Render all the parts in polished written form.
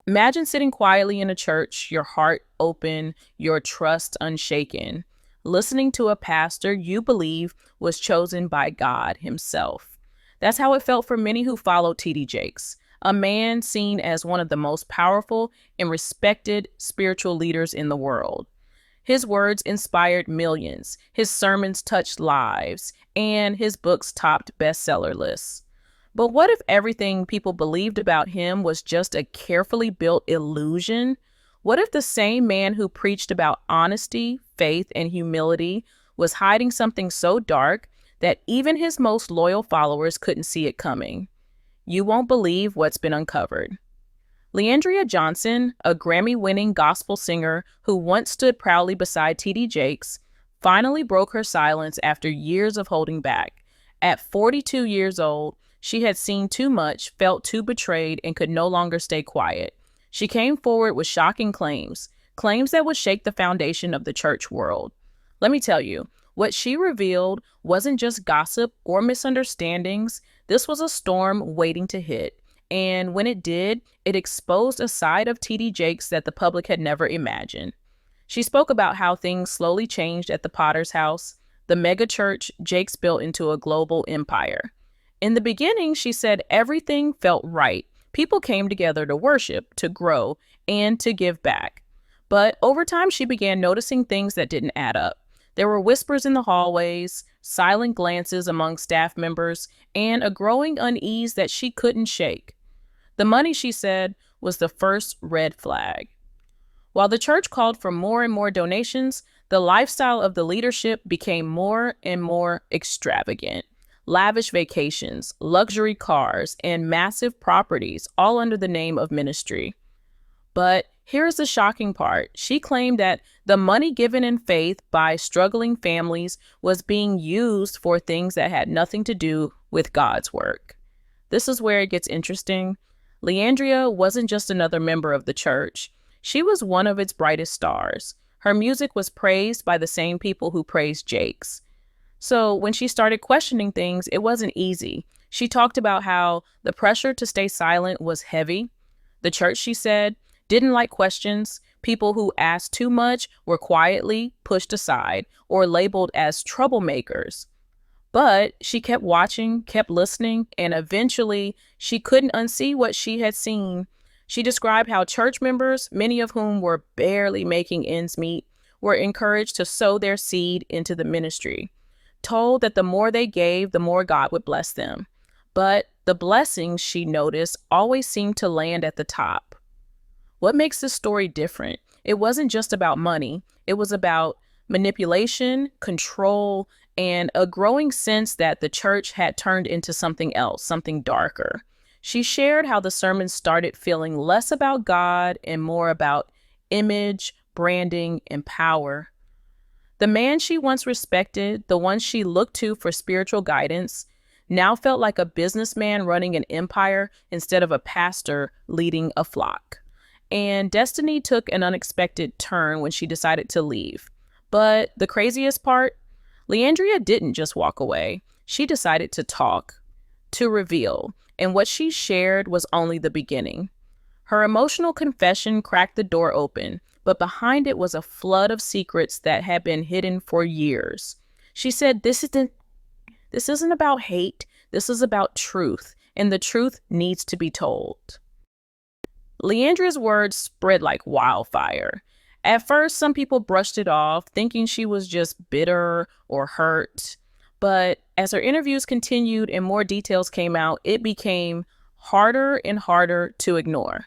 Imagine sitting quietly in a church, your heart open, your trust unshaken, listening to a pastor you believe was chosen by God himself. That's how it felt for many who followed T.D. Jakes, a man seen as one of the most powerful and respected spiritual leaders in the world. His words inspired millions, his sermons touched lives, and his books topped bestseller lists. But what if everything people believed about him was just a carefully built illusion? What if the same man who preached about honesty, faith, and humility was hiding something so dark that even his most loyal followers couldn't see it coming? You won't believe what's been uncovered. Leandria Johnson, a Grammy-winning gospel singer who once stood proudly beside T.D. Jakes, finally broke her silence after years of holding back. At 42 years old, she had seen too much, felt too betrayed, and could no longer stay quiet. She came forward with shocking claims that would shake the foundation of the church world. Let me tell you, what she revealed wasn't just gossip or misunderstandings. This was a storm waiting to hit. And when it did, it exposed a side of T.D. Jakes that the public had never imagined. She spoke about how things slowly changed at the Potter's House, the mega church Jakes built into a global empire. In the beginning, she said everything felt right. People came together to worship, to grow, and to give back. But over time, she began noticing things that didn't add up. There were whispers in the hallways, silent glances among staff members, and a growing unease that she couldn't shake. The money, she said, was the first red flag. While the church called for more and more donations, the lifestyle of the leadership became more and more extravagant. Lavish vacations, luxury cars, and massive properties, all under the name of ministry. But here's the shocking part. She claimed that the money given in faith by struggling families was being used for things that had nothing to do with God's work. This is where it gets interesting. Leandria wasn't just another member of the church. She was one of its brightest stars. Her music was praised by the same people who praised Jakes. So when she started questioning things, it wasn't easy. She talked about how the pressure to stay silent was heavy. The church, she said, didn't like questions. People who asked too much were quietly pushed aside or labeled as troublemakers. But she kept watching, kept listening, and eventually she couldn't unsee what she had seen. She described how church members, many of whom were barely making ends meet, were encouraged to sow their seed into the ministry, told that the more they gave, the more God would bless them. But the blessings, she noticed, always seemed to land at the top. What makes this story different? It wasn't just about money. It was about manipulation, control, and a growing sense that the church had turned into something else, something darker. She shared how the sermons started feeling less about God and more about image, branding, and power. The man she once respected, the one she looked to for spiritual guidance, now felt like a businessman running an empire instead of a pastor leading a flock. And destiny took an unexpected turn when she decided to leave. But the craziest part, Leandria didn't just walk away. She decided to talk, to reveal, and what she shared was only the beginning. Her emotional confession cracked the door open, but behind it was a flood of secrets that had been hidden for years. She said, this isn't about hate, this is about truth, and the truth needs to be told. Leandria's words spread like wildfire. At first, some people brushed it off, thinking she was just bitter or hurt. But as her interviews continued and more details came out, it became harder and harder to ignore.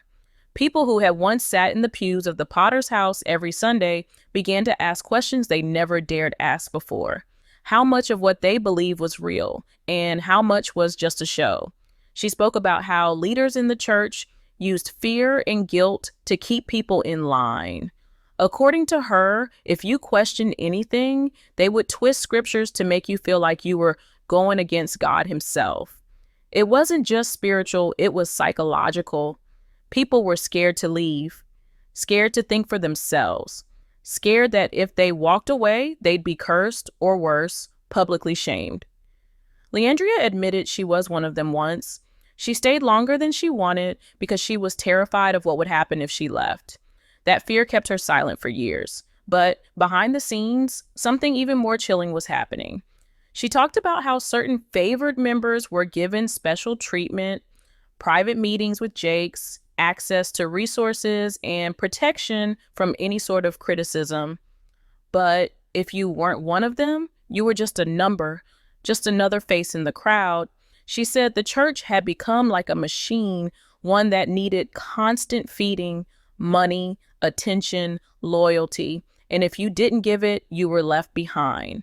People who had once sat in the pews of the Potter's House every Sunday began to ask questions they never dared ask before. How much of what they believed was real, and how much was just a show? She spoke about how leaders in the church used fear and guilt to keep people in line. According to her, if you questioned anything, they would twist scriptures to make you feel like you were going against God himself. It wasn't just spiritual, it was psychological. People were scared to leave, scared to think for themselves, scared that if they walked away, they'd be cursed or worse, publicly shamed. Leandria admitted she was one of them once. She stayed longer than she wanted because she was terrified of what would happen if she left. That fear kept her silent for years. But behind the scenes, something even more chilling was happening. She talked about how certain favored members were given special treatment, private meetings with Jakes, access to resources, and protection from any sort of criticism. But if you weren't one of them, you were just a number, just another face in the crowd. She said the church had become like a machine, one that needed constant feeding, money, attention, loyalty. And if you didn't give it, you were left behind.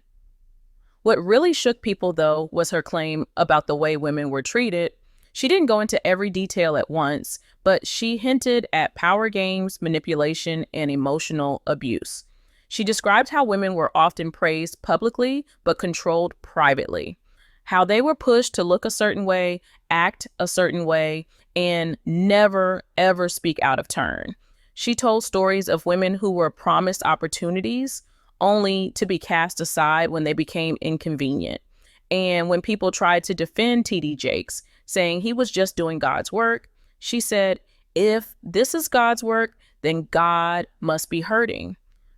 What really shook people, though, was her claim about the way women were treated. She didn't go into every detail at once, but she hinted at power games, manipulation, and emotional abuse. She described how women were often praised publicly but controlled privately, how they were pushed to look a certain way, act a certain way, and never, ever speak out of turn. She told stories of women who were promised opportunities only to be cast aside when they became inconvenient. And when people tried to defend T.D. Jakes, saying he was just doing God's work, she said, if this is God's work, then God must be hurting.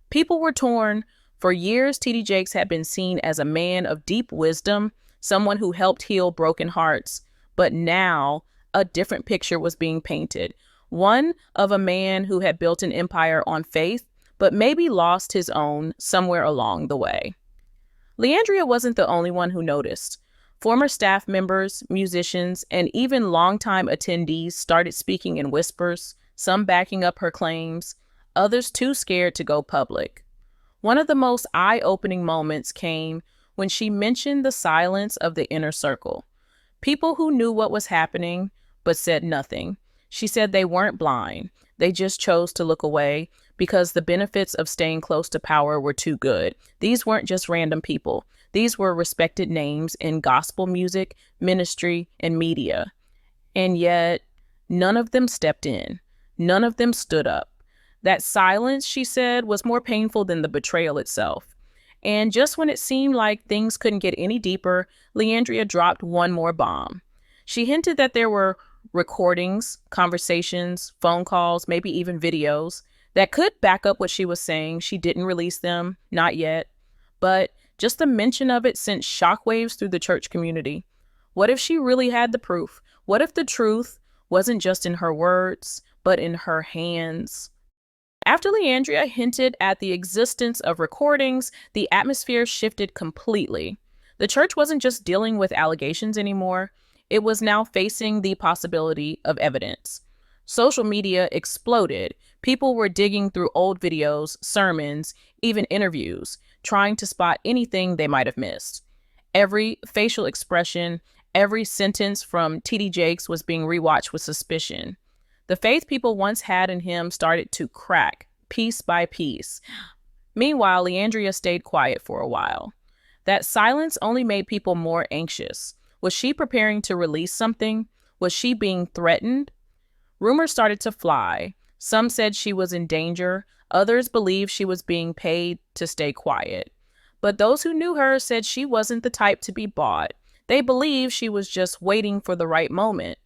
People were torn. For years, T.D. Jakes had been seen as a man of deep wisdom, someone who helped heal broken hearts. But now, a different picture was being painted. One of a man who had built an empire on faith, but maybe lost his own somewhere along the way. Leandria wasn't the only one who noticed. Former staff members, musicians, and even longtime attendees started speaking in whispers, some backing up her claims, others too scared to go public. One of the most eye-opening moments came when she mentioned the silence of the inner circle. People who knew what was happening, but said nothing. She said they weren't blind. They just chose to look away because the benefits of staying close to power were too good. These weren't just random people. These were respected names in gospel music, ministry, and media. And yet, none of them stepped in. None of them stood up. That silence, she said, was more painful than the betrayal itself. And just when it seemed like things couldn't get any deeper, Leandria dropped one more bomb. She hinted that there were recordings, conversations, phone calls, maybe even videos that could back up what she was saying. She didn't release them, not yet. But just the mention of it sent shockwaves through the church community. What if she really had the proof? What if the truth wasn't just in her words, but in her hands? After Leandria hinted at the existence of recordings, the atmosphere shifted completely. The church wasn't just dealing with allegations anymore. It was now facing the possibility of evidence. Social media exploded. People were digging through old videos, sermons, even interviews, trying to spot anything they might have missed. Every facial expression, every sentence from T.D. Jakes was being rewatched with suspicion. The faith people once had in him started to crack, piece by piece. Meanwhile, Leandria stayed quiet for a while. That silence only made people more anxious. Was she preparing to release something? Was she being threatened? Rumors started to fly. Some said she was in danger. Others believed she was being paid to stay quiet. But those who knew her said she wasn't the type to be bought. They believed she was just waiting for the right moment.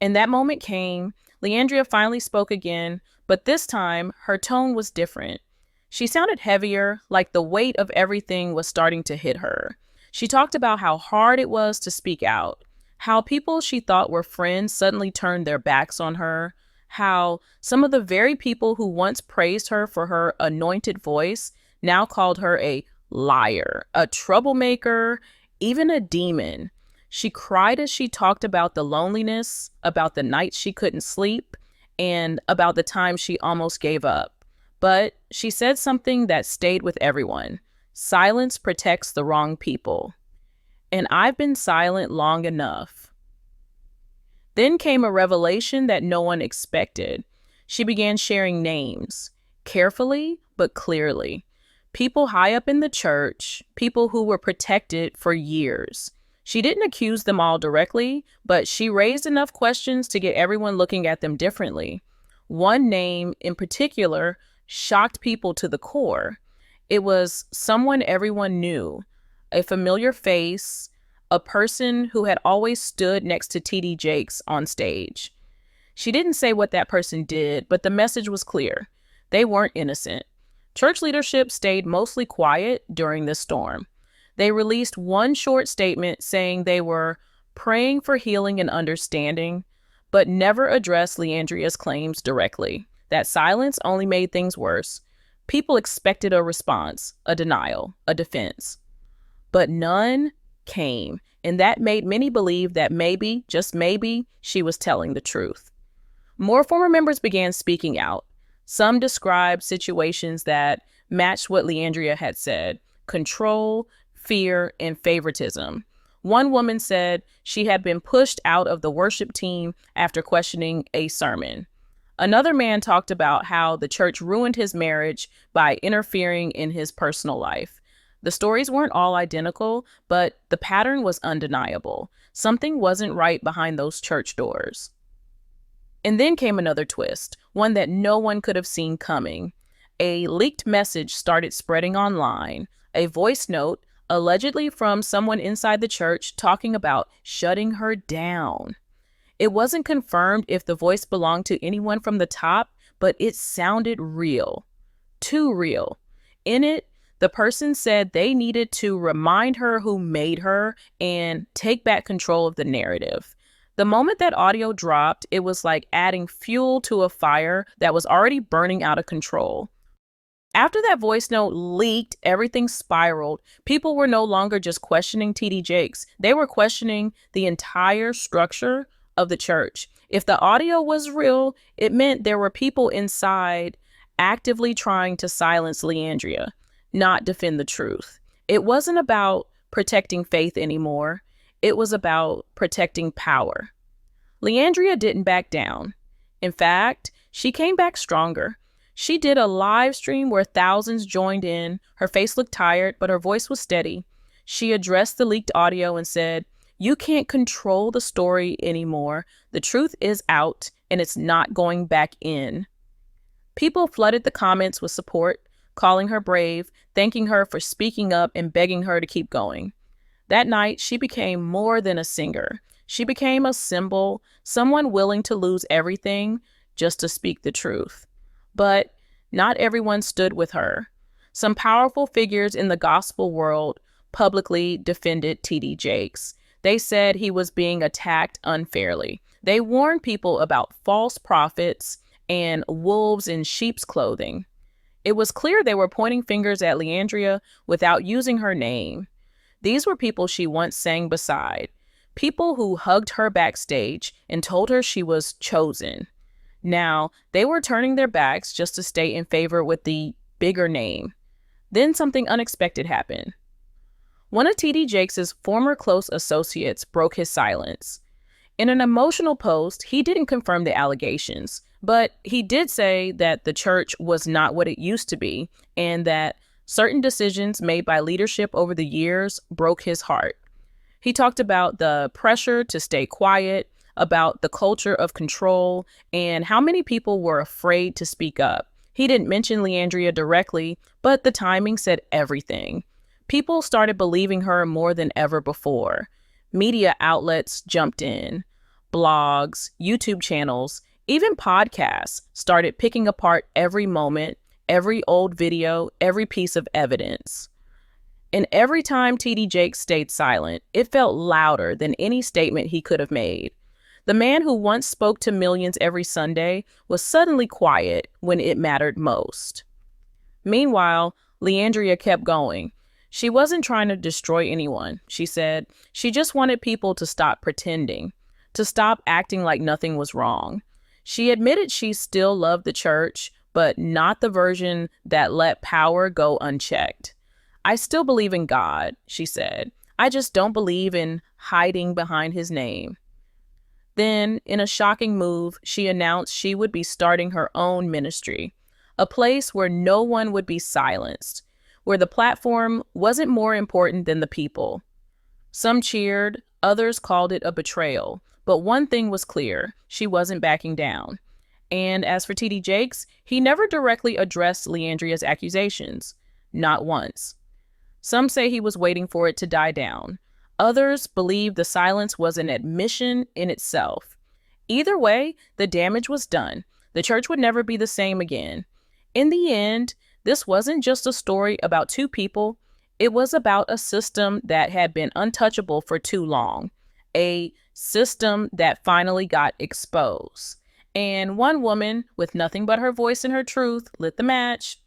And that moment came. Leandria finally spoke again, but this time her tone was different. She sounded heavier, like the weight of everything was starting to hit her. She talked about how hard it was to speak out, how people she thought were friends suddenly turned their backs on her, how some of the very people who once praised her for her anointed voice now called her a liar, a troublemaker, even a demon. She cried as she talked about the loneliness, about the nights she couldn't sleep, and about the times she almost gave up. But she said something that stayed with everyone. Silence protects the wrong people. And I've been silent long enough. Then came a revelation that no one expected. She began sharing names, carefully but clearly. People high up in the church, people who were protected for years. She didn't accuse them all directly, but she raised enough questions to get everyone looking at them differently. One name in particular shocked people to the core. It was someone everyone knew, a familiar face, a person who had always stood next to TD Jakes on stage. She didn't say what that person did, but the message was clear. They weren't innocent. Church leadership stayed mostly quiet during this storm. They released one short statement saying they were praying for healing and understanding, but never addressed Leandria's claims directly. That silence only made things worse. People expected a response, a denial, a defense. But none came, and that made many believe that maybe, just maybe, she was telling the truth. More former members began speaking out. Some described situations that matched what Leandria had said: control, fear, and favoritism. One woman said she had been pushed out of the worship team after questioning a sermon. Another man talked about how the church ruined his marriage by interfering in his personal life. The stories weren't all identical, but the pattern was undeniable. Something wasn't right behind those church doors. And then came another twist, one that no one could have seen coming. A leaked message started spreading online, a voice note, allegedly from someone inside the church, talking about shutting her down. It wasn't confirmed if the voice belonged to anyone from the top, but it sounded real. Too real. In it, the person said they needed to remind her who made her and take back control of the narrative. The moment that audio dropped, it was like adding fuel to a fire that was already burning out of control. After that voice note leaked, everything spiraled. People were no longer just questioning TD Jakes. They were questioning the entire structure of the church. If the audio was real, it meant there were people inside actively trying to silence Leandria, not defend the truth. It wasn't about protecting faith anymore. It was about protecting power. Leandria didn't back down. In fact, she came back stronger. She did a live stream where thousands joined in. Her face looked tired, but her voice was steady. She addressed the leaked audio and said, "You can't control the story anymore. The truth is out, and it's not going back in." People flooded the comments with support, calling her brave, thanking her for speaking up, and begging her to keep going. That night, she became more than a singer. She became a symbol, someone willing to lose everything just to speak the truth. But not everyone stood with her. Some powerful figures in the gospel world publicly defended TD Jakes. They said he was being attacked unfairly. They warned people about false prophets and wolves in sheep's clothing. It was clear they were pointing fingers at Leandria without using her name. These were people she once sang beside, people who hugged her backstage and told her she was chosen. Now, they were turning their backs just to stay in favor with the bigger name. Then something unexpected happened. One of TD Jakes' former close associates broke his silence. In an emotional post, he didn't confirm the allegations, but he did say that the church was not what it used to be and that certain decisions made by leadership over the years broke his heart. He talked about the pressure to stay quiet, about the culture of control, and how many people were afraid to speak up. He didn't mention Leandria directly, but the timing said everything. People started believing her more than ever before. Media outlets jumped in. Blogs, YouTube channels, even podcasts started picking apart every moment, every old video, every piece of evidence. And every time TD Jakes stayed silent, it felt louder than any statement he could have made. The man who once spoke to millions every Sunday was suddenly quiet when it mattered most. Meanwhile, Leandria kept going. She wasn't trying to destroy anyone, she said. She just wanted people to stop pretending, to stop acting like nothing was wrong. She admitted she still loved the church, but not the version that let power go unchecked. "I still believe in God," she said. "I just don't believe in hiding behind his name." Then, in a shocking move, she announced she would be starting her own ministry, a place where no one would be silenced, where the platform wasn't more important than the people. Some cheered, others called it a betrayal, but one thing was clear: she wasn't backing down. And as for TD Jakes, he never directly addressed Leandria's accusations, not once. Some say he was waiting for it to die down. Others believed the silence was an admission in itself. Either way, the damage was done. The church would never be the same again. In the end, this wasn't just a story about two people, it was about a system that had been untouchable for too long, a system that finally got exposed. And one woman, with nothing but her voice and her truth, lit the match.